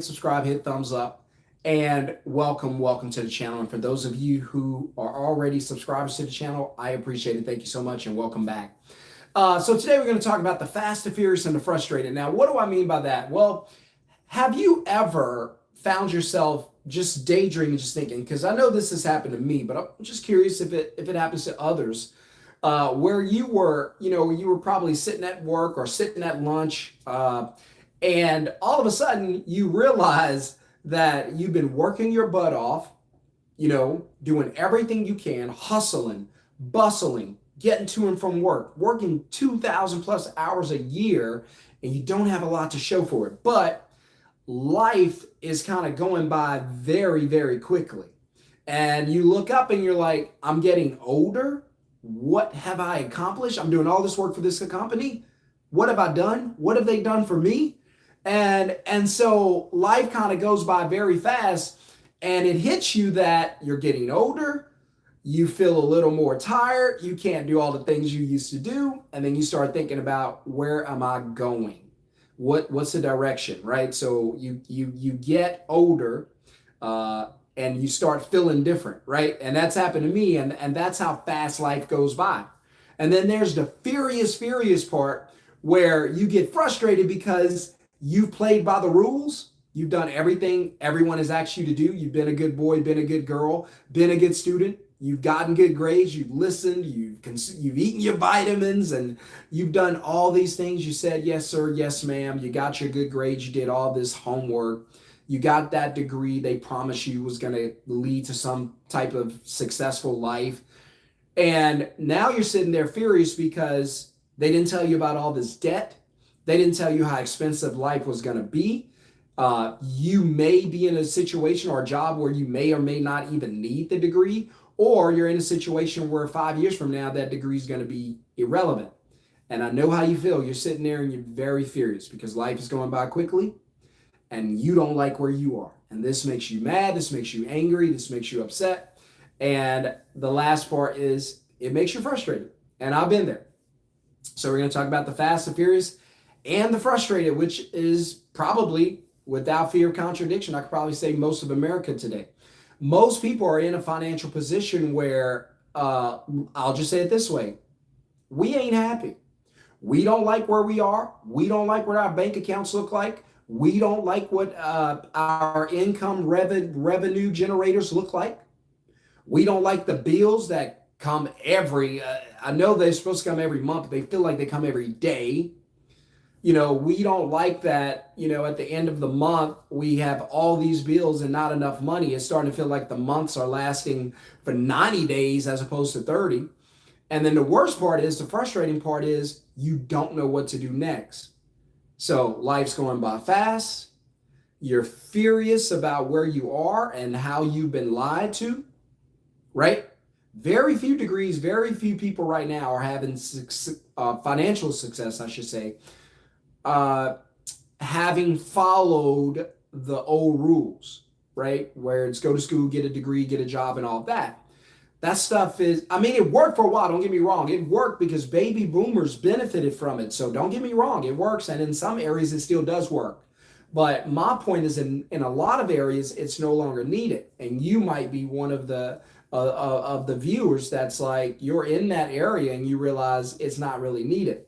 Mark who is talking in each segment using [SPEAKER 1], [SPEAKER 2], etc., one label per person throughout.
[SPEAKER 1] subscribe, hit thumbs up, and welcome to the channel. And for those of you who are already subscribers to the channel, I appreciate it. Thank you so much and welcome back. So today we're going to talk about the fast, the furious, and the frustrated. Now, what do I mean by that? Well, have you ever found yourself just daydreaming, just thinking, because I know this has happened to me, but I'm just curious if it happens to others, where you were probably sitting at work or sitting at lunch, and all of a sudden you realize that you've been working your butt off, doing everything you can, hustling, bustling, getting to and from work, working 2,000 plus hours a year, and you don't have a lot to show for it. But life is kind of going by very, very quickly. And you look up and you're like, I'm getting older. What have I accomplished? I'm doing all this work for this company. What have I done? What have they done for me? And so life kind of goes by very fast, and it hits you that you're getting older. You feel a little more tired. You can't do all the things you used to do. And then you start thinking about, where am I going? What's the direction, right? So you get older, and you start feeling different, right? And that's happened to me, and that's how fast life goes by. And then there's the furious part where you get frustrated because you've played by the rules. You've done everything everyone has asked you to do. You've been a good boy, been a good girl, been a good student. You've gotten good grades. You've listened. You've eaten your vitamins, and you've done all these things. You said yes, sir, yes, ma'am. You got your good grades. You did all this homework. You got that degree they promised you was going to lead to some type of successful life. And now you're sitting there furious because they didn't tell you about all this debt. They didn't tell you how expensive life was going to be. You may be in a situation or a job where you may or may not even need the degree, or you're in a situation where 5 years from now, that degree is going to be irrelevant. And I know how you feel. You're sitting there and you're very furious because life is going by quickly and you don't like where you are. And this makes you mad. This makes you angry. This makes you upset. And the last part is it makes you frustrated. And I've been there. So we're going to talk about the fast, the furious, and the frustrated, which is probably, without fear of contradiction, I could probably say most of America today. Most people are in a financial position where, I'll just say it this way, we ain't happy. We don't like where we are. We don't like what our bank accounts look like. We don't like what our income revenue generators look like. We don't like the bills that come I know they're supposed to come every month, but they feel like they come every day. We don't like that, at the end of the month, we have all these bills and not enough money. It's starting to feel like the months are lasting for 90 days as opposed to 30. And then the worst part is, the frustrating part is, you don't know what to do next. So life's going by fast. You're furious about where you are and how you've been lied to, right? Very few degrees, very few people right now are having financial success, I should say, having followed the old rules, right? Where it's go to school, get a degree, get a job, and all that. That stuff it worked for a while. Don't get me wrong. It worked because baby boomers benefited from it. So don't get me wrong. It works. And in some areas, it still does work. But my point is, in a lot of areas, it's no longer needed. And you might be one of the viewers that's like, you're in that area and you realize it's not really needed.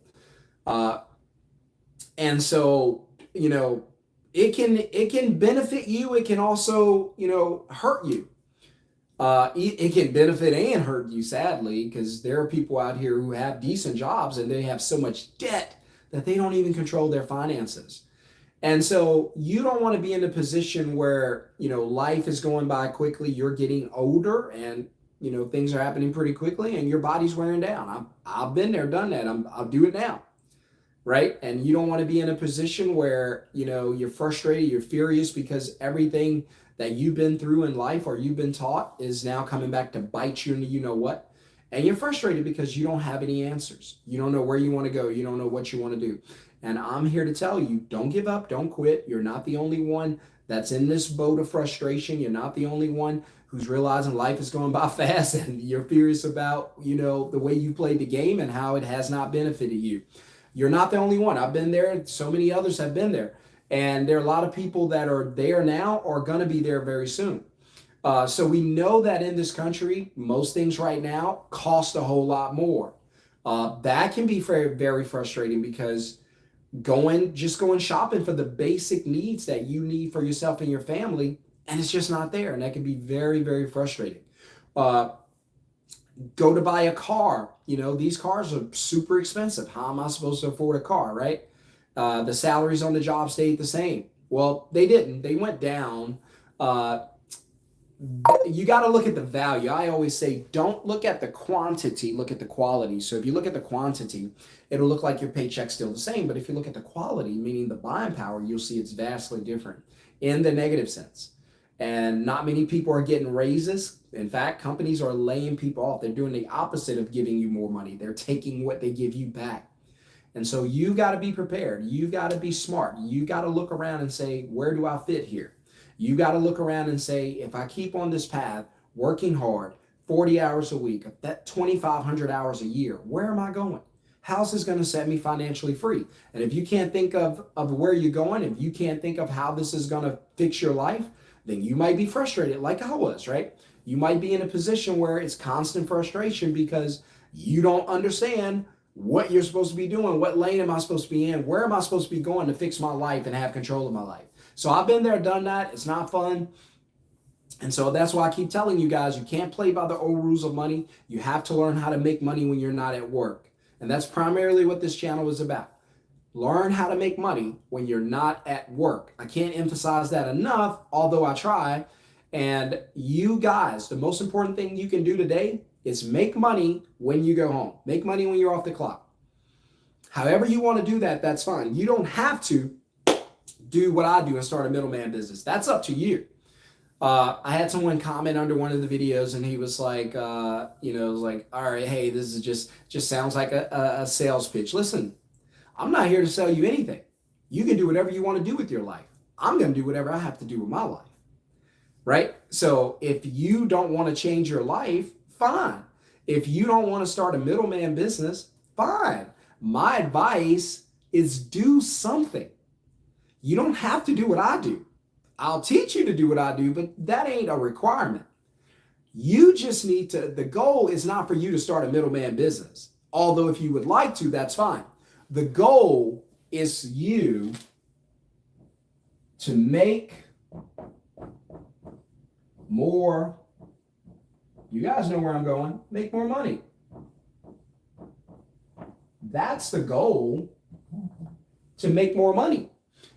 [SPEAKER 1] And so, it can benefit you. It can also, hurt you. It can benefit and hurt you, sadly, because there are people out here who have decent jobs and they have so much debt that they don't even control their finances. And so you don't want to be in a position where, life is going by quickly. You're getting older and, things are happening pretty quickly and your body's wearing down. I've been there, done that. I'll do it now. Right? And you don't want to be in a position where, you're frustrated, you're furious because everything that you've been through in life or you've been taught is now coming back to bite you into you know what. And you're frustrated because you don't have any answers. You don't know where you want to go. You don't know what you want to do. And I'm here to tell you, don't give up, don't quit. You're not the only one that's in this boat of frustration. You're not the only one who's realizing life is going by fast and you're furious about, the way you played the game and how it has not benefited you. You're not the only one. I've been there. So many others have been there. And there are a lot of people that are there now are going to be there very soon. So we know that in this country, most things right now cost a whole lot more. That can be very, very frustrating because just going shopping for the basic needs that you need for yourself and your family, and it's just not there. And that can be very, very frustrating. Go to buy a car. These cars are super expensive. How am I supposed to afford a car, right? The salaries on the job stayed the same. Well, they didn't. They went down. You got to look at the value. I always say, don't look at the quantity, look at the quality. So if you look at the quantity, it'll look like your paycheck's still the same. But if you look at the quality, meaning the buying power, you'll see it's vastly different in the negative sense. And not many people are getting raises. In fact, companies are laying people off. They're doing the opposite of giving you more money. They're taking what they give you back. And so you got to be prepared. You've got to be smart. You got to look around and say, where do I fit here? You got to look around and say, if I keep on this path, working hard, 40 hours a week, that 2,500 hours a year, where am I going? How's this going to set me financially free? And if you can't think of where you're going, if you can't think of how this is going to fix your life, then you might be frustrated like I was, right? You might be in a position where it's constant frustration because you don't understand what you're supposed to be doing. What lane am I supposed to be in? Where am I supposed to be going to fix my life and have control of my life? So I've been there, done that. It's not fun. And so that's why I keep telling you guys, you can't play by the old rules of money. You have to learn how to make money when you're not at work. And that's primarily what this channel is about. Learn how to make money when you're not at work. I can't emphasize that enough, although I try. And you guys, the most important thing you can do today is make money when you go home. Make money when you're off the clock. However you want to do that, that's fine. You don't have to do what I do and start a middleman business. That's up to you. I had someone comment under one of the videos and he was like, all right, hey, this is just sounds like a sales pitch. Listen, I'm not here to sell you anything. You can do whatever you want to do with your life. I'm going to do whatever I have to do with my life. Right? So if you don't want to change your life, fine. If you don't want to start a middleman business, fine. My advice is do something. You don't have to do what I do. I'll teach you to do what I do, but that ain't a requirement. You just need to, the goal is not for you to start a middleman business. Although if you would like to, that's fine. The goal is you to make more, you guys know where I'm going, make more money. That's the goal, to make more money.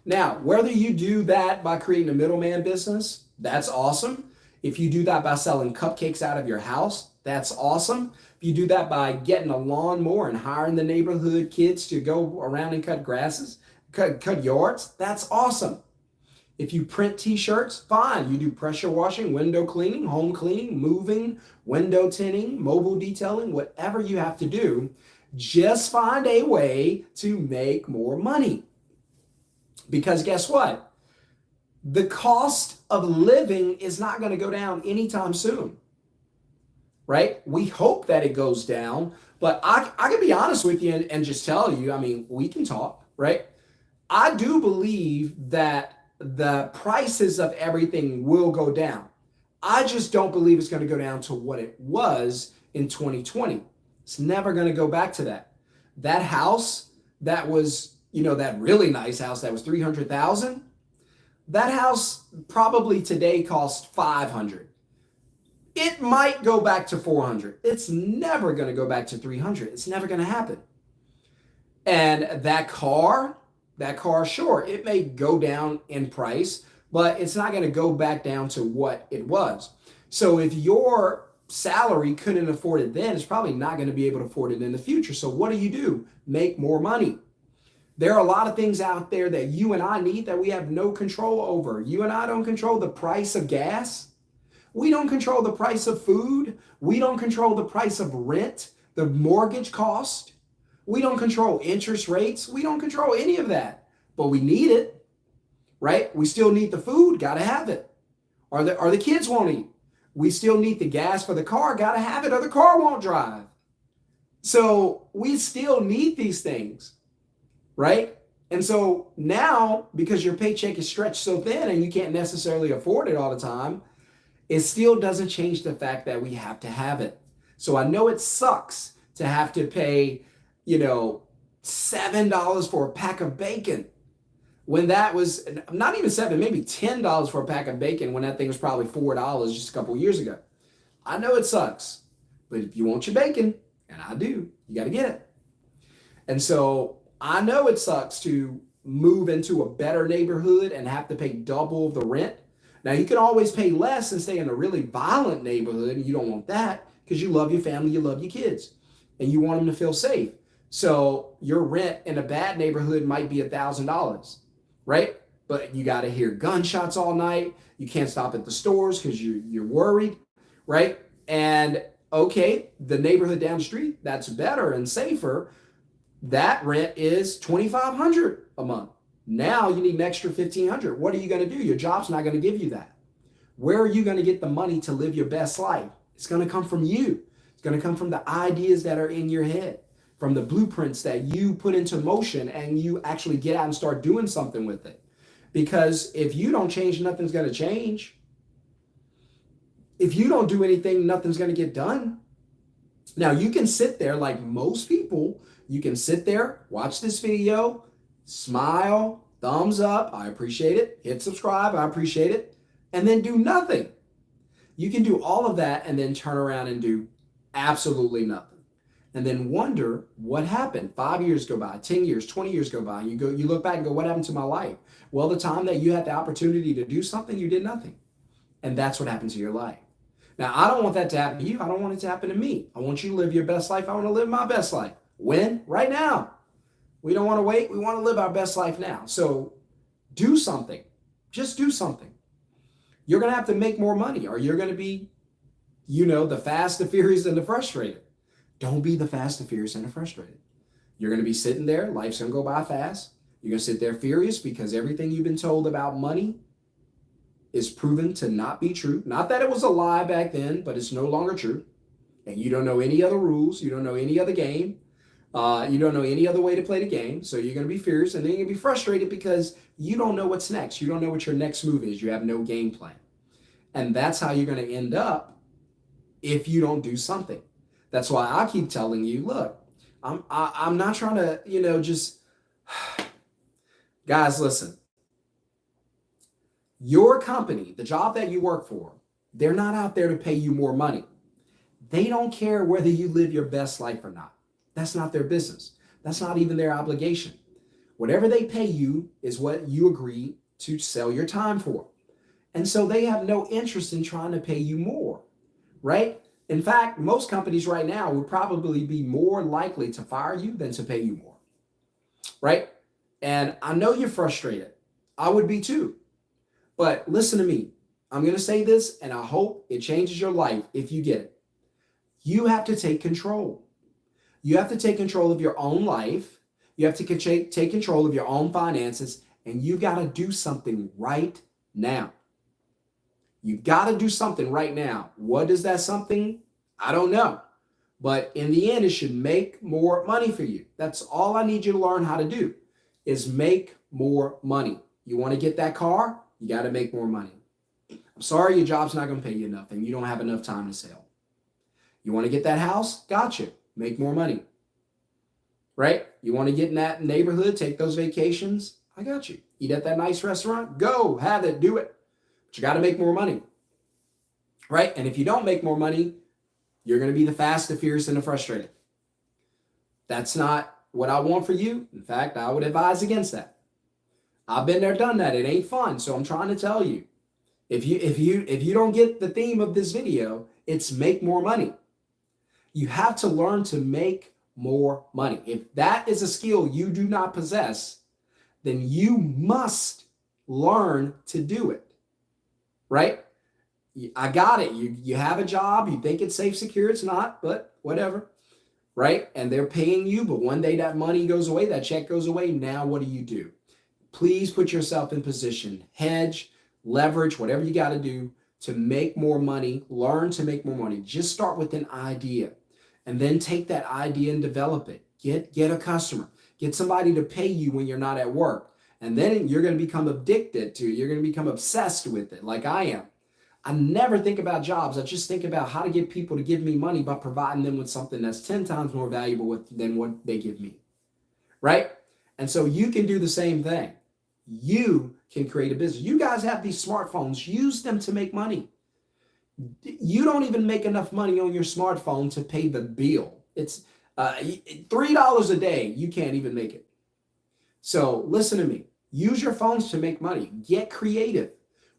[SPEAKER 1] Now, whether you do that by creating a middleman business, that's awesome. If you do that by selling cupcakes out of your house, that's awesome. If you do that by getting a lawnmower and hiring the neighborhood kids to go around and cut grasses, cut yards, that's awesome. If you print t-shirts, fine. You do pressure washing, window cleaning, home cleaning, moving, window tinting, mobile detailing, whatever you have to do, just find a way to make more money. Because guess what? The cost of living is not going to go down anytime soon, right? We hope that it goes down, but I can be honest with you and just tell you, I mean, we can talk, right? I do believe that the prices of everything will go down. I just don't believe it's going to go down to what it was in 2020. It's never going to go back to that. That house that was, that really nice house that was $300,000, that house probably today costs $500. It might go back to $400. It's never going to go back to $300. It's never going to happen. And that car, sure, it may go down in price, but it's not going to go back down to what it was. So if your salary couldn't afford it then, it's probably not going to be able to afford it in the future. So what do? Make more money. There are a lot of things out there that you and I need that we have no control over. You and I don't control the price of gas. We don't control the price of food. We don't control the price of rent, the mortgage cost. We don't control interest rates. We don't control any of that, but we need it, right? We still need the food, got to have it. Or the kids won't eat. We still need the gas for the car, got to have it, or the car won't drive. So we still need these things. Right? And so now, because your paycheck is stretched so thin and you can't necessarily afford it all the time, it still doesn't change the fact that we have to have it. So I know it sucks to have to pay, $7 for a pack of bacon when that was not even $7, maybe $10 for a pack of bacon when that thing was probably $4 just a couple years ago. I know it sucks, but if you want your bacon, and I do, you got to get it. And so I know it sucks to move into a better neighborhood and have to pay double the rent. Now, you can always pay less and stay in a really violent neighborhood, and you don't want that because you love your family, you love your kids, and you want them to feel safe. So your rent in a bad neighborhood might be $1,000, right? But you got to hear gunshots all night. You can't stop at the stores because you're worried, right? And okay, the neighborhood down the street, that's better and safer. That rent is $2,500 a month. Now you need an extra $1,500. What are you going to do? Your job's not going to give you that. Where are you going to get the money to live your best life? It's going to come from you. It's going to come from the ideas that are in your head, from the blueprints that you put into motion and you actually get out and start doing something with it. Because if you don't change, nothing's going to change. If you don't do anything, nothing's going to get done. Now you can sit there like most people, you can sit there, watch this video, smile, thumbs up, I appreciate it, hit subscribe, I appreciate it, and then do nothing. You can do all of that and then turn around and do absolutely nothing. And then wonder what happened. 5 years go by, 10 years, 20 years go by, and you look back and go, what happened to my life? Well, the time that you had the opportunity to do something, you did nothing. And that's what happened to your life. Now, I don't want that to happen to you. I don't want it to happen to me. I want you to live your best life. I want to live my best life. When? Right now. We don't want to wait. We want to live our best life now. So do something. Just do something. You're going to have to make more money, or you're going to be, the fast, the furious, and the frustrated. Don't be the fast, the furious, and the frustrated. You're going to be sitting there. Life's going to go by fast. You're going to sit there furious because everything you've been told about money is proven to not be true. Not that it was a lie back then, but it's no longer true. And you don't know any other rules. You don't know any other game. You don't know any other way to play the game. So you're going to be fierce, and then you're going to be frustrated because you don't know what's next. You don't know what your next move is. You have no game plan. And that's how you're going to end up if you don't do something. That's why I keep telling you, look, I'm not trying to, just, guys, listen. Your company, the job that you work for, they're not out there to pay you more money. They don't care whether you live your best life or not. That's not their business. That's not even their obligation. Whatever they pay you is what you agree to sell your time for. And so they have no interest in trying to pay you more, right? In fact, most companies right now would probably be more likely to fire you than to pay you more, right? And I know you're frustrated. I would be too. But listen to me. I'm going to say this, and I hope it changes your life if you get it. You have to take control. You have to take control of your own life. You have to take control of your own finances, and you got to do something right now. You've got to do something right now. What is that something? I don't know. But in the end, it should make more money for you. That's all I need you to learn how to do is make more money. You want to get that car? You got to make more money. I'm sorry, your job's not going to pay you enough and you don't have enough time to sell. You want to get that house? Gotcha. Make more money. Right? You want to get in that neighborhood, take those vacations? I got you. Eat at that nice restaurant? Go, have it, do it. But you got to make more money. Right? And if you don't make more money, you're going to be the fast, the fierce, and the frustrated. That's not what I want for you. In fact, I would advise against that. I've been there, done that. It ain't fun. So I'm trying to tell you, if you don't get the theme of this video, it's make more money. You have to learn to make more money. If that is a skill you do not possess, then you must learn to do it. Right? I got it. You have a job. You think it's safe, secure. It's not, but whatever. Right? And they're paying you, but one day that money goes away, that check goes away. Now what do? Please put yourself in position, hedge, leverage, whatever you got to do to make more money, learn to make more money. Just start with an idea and then take that idea and develop it. Get a customer. Get somebody to pay you when you're not at work. And then you're going to become addicted to it. You're going to become obsessed with it like I am. I never think about jobs. I just think about how to get people to give me money by providing them with something that's 10 times more valuable than what they give me, right? And so you can do the same thing. You can create a business. You guys have these smartphones. Use them to make money. You don't even make enough money on your smartphone to pay the bill. It's $3 a day. You can't even make it. So listen to me. Use your phones to make money. Get creative.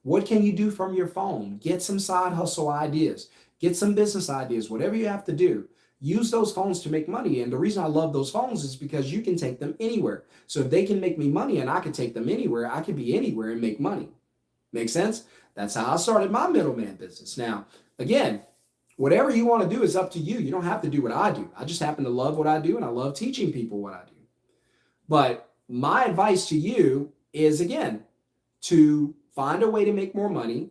[SPEAKER 1] What can you do from your phone? Get some side hustle ideas. Get some business ideas. Whatever you have to do. Use those phones to make money. And the reason I love those phones is because you can take them anywhere. So if they can make me money and I can take them anywhere, I can be anywhere and make money. Make sense? That's how I started my middleman business. Now, again, whatever you want to do is up to you. You don't have to do what I do. I just happen to love what I do and I love teaching people what I do. But my advice to you is, again, to find a way to make more money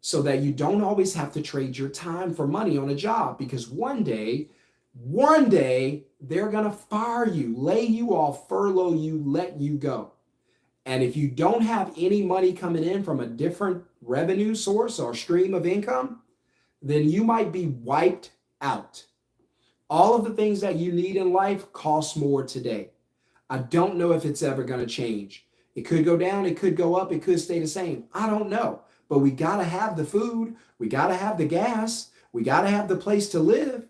[SPEAKER 1] so that you don't always have to trade your time for money on a job, because one day they're going to fire you, lay you off, furlough you, let you go. And if you don't have any money coming in from a different revenue source or stream of income, then you might be wiped out. All of the things that you need in life cost more today. I don't know if it's ever going to change. It could go down, it could go up, it could stay the same. I don't know. But we got to have the food, we got to have the gas, we got to have the place to live.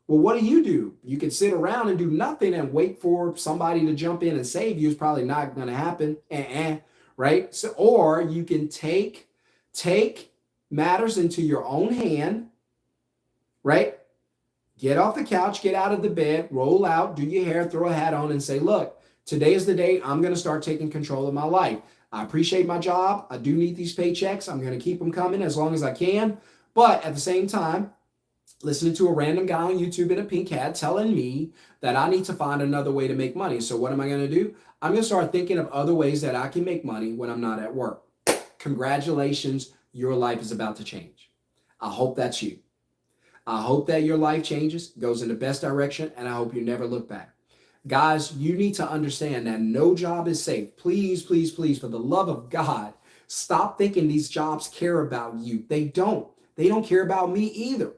[SPEAKER 1] Well, what do? You can sit around and do nothing and wait for somebody to jump in and save you. It's probably not going to happen, right? So, or you can take matters into your own hand, right? Get off the couch, get out of the bed, roll out, do your hair, throw a hat on and say, look, today is the day I'm going to start taking control of my life. I appreciate my job. I do need these paychecks. I'm going to keep them coming as long as I can. But at the same time, listening to a random guy on YouTube in a pink hat telling me that I need to find another way to make money. So what am I going to do? I'm going to start thinking of other ways that I can make money when I'm not at work. Congratulations, your life is about to change. I hope that's you. I hope that your life changes, goes in the best direction, and I hope you never look back. Guys, you need to understand that no job is safe. Please, please, please, for the love of God, stop thinking these jobs care about you. They don't. They don't care about me either.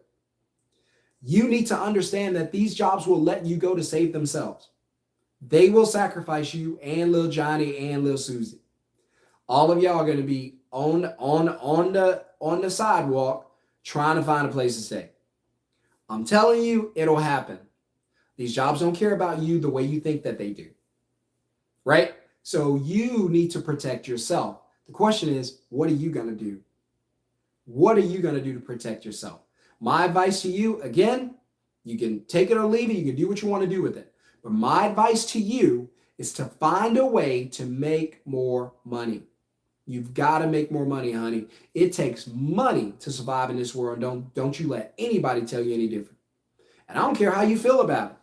[SPEAKER 1] You need to understand that these jobs will let you go to save themselves. They will sacrifice you and little Johnny and little Susie. All of y'all are going to be on the sidewalk trying to find a place to stay. I'm telling you, it'll happen. These jobs don't care about you the way you think that they do, right? So you need to protect yourself. The question is, what are you going to do? What are you going to do to protect yourself? My advice to you, again, you can take it or leave it. You can do what you want to do with it. But my advice to you is to find a way to make more money. You've got to make more money, honey. It takes money to survive in this world. Don't you let anybody tell you any different. And I don't care how you feel about it.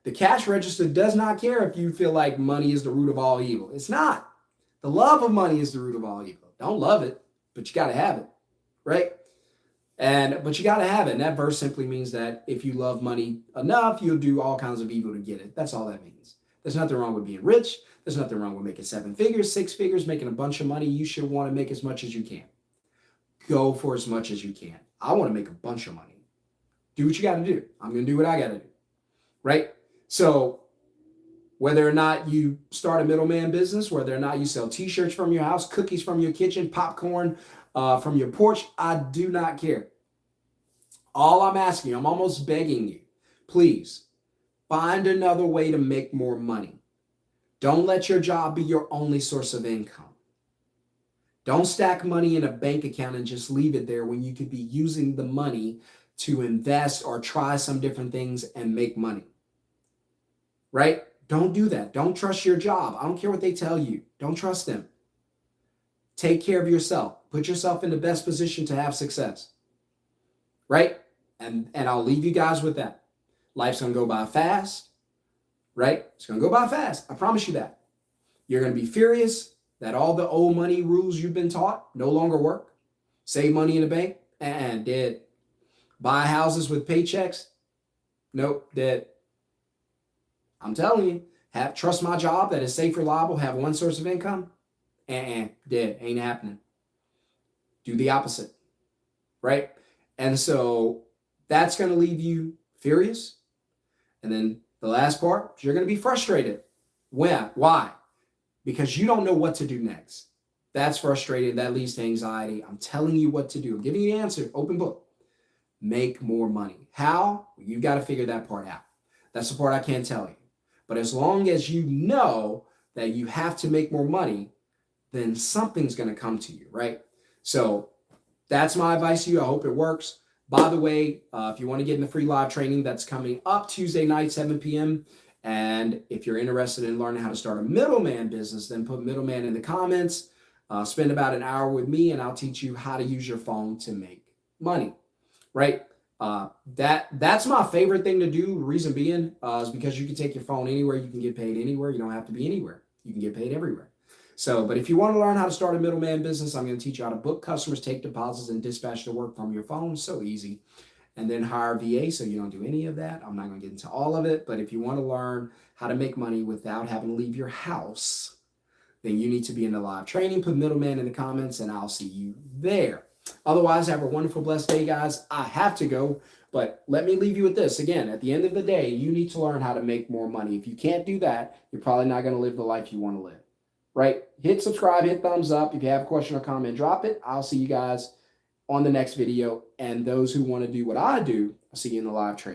[SPEAKER 1] The cash register does not care if you feel like money is the root of all evil. It's not. The love of money is the root of all evil. Don't love it, but you got to have it, right? But you got to have it. And that verse simply means that if you love money enough, you'll do all kinds of evil to get it. That's all that means. There's nothing wrong with being rich. There's nothing wrong with making 7 figures, 6 figures, making a bunch of money. You should want to make as much as you can. Go for as much as you can. I want to make a bunch of money. Do what you got to do. I'm going to do what I got to do, right? So whether or not you start a middleman business, whether or not you sell t-shirts from your house, cookies from your kitchen, popcorn from your porch, I do not care. All I'm asking you, I'm almost begging you, please find another way to make more money. Don't let your job be your only source of income. Don't stack money in a bank account and just leave it there when you could be using the money to invest or try some different things and make money. Right? Don't do that. Don't trust your job. I don't care what they tell you. Don't trust them. Take care of yourself. Put yourself in the best position to have success. Right? And I'll leave you guys with that. Life's going to go by fast. Right? It's going to go by fast. I promise you that. You're going to be furious that all the old money rules you've been taught no longer work. Save money in the bank? Dead. Buy houses with paychecks? Nope, dead. I'm telling you, trust my job that is safe, reliable, have one source of income? Dead, ain't happening. Do the opposite, right? And so that's going to leave you furious. And then the last part, you're going to be frustrated. When? Why? Because you don't know what to do next. That's frustrating. That leads to anxiety. I'm telling you what to do. I'm giving you the answer, open book. Make more money. How? You've got to figure that part out. That's the part I can't tell you. But as long as you know that you have to make more money, then something's going to come to you, right? So that's my advice to you. I hope it works. By the way, if you want to get in the free live training that's coming up Tuesday night, 7 p.m., and if you're interested in learning how to start a middleman business, then put middleman in the comments. Spend about an hour with me, and I'll teach you how to use your phone to make money, right? That's my favorite thing to do. The reason being is because you can take your phone anywhere. You can get paid anywhere. You don't have to be anywhere. You can get paid everywhere. So, but if you want to learn how to start a middleman business, I'm going to teach you how to book customers, take deposits, and dispatch the work from your phone. So easy. And then hire a VA so you don't do any of that. I'm not going to get into all of it. But if you want to learn how to make money without having to leave your house, then you need to be in the live training. Put middleman in the comments, and I'll see you there. Otherwise, have a wonderful, blessed day, guys. I have to go, but let me leave you with this. Again, at the end of the day, you need to learn how to make more money. If you can't do that, you're probably not going to live the life you want to live, right? Hit subscribe, hit thumbs up. If you have a question or comment, drop it. I'll see you guys on the next video. And those who want to do what I do, I'll see you in the live training.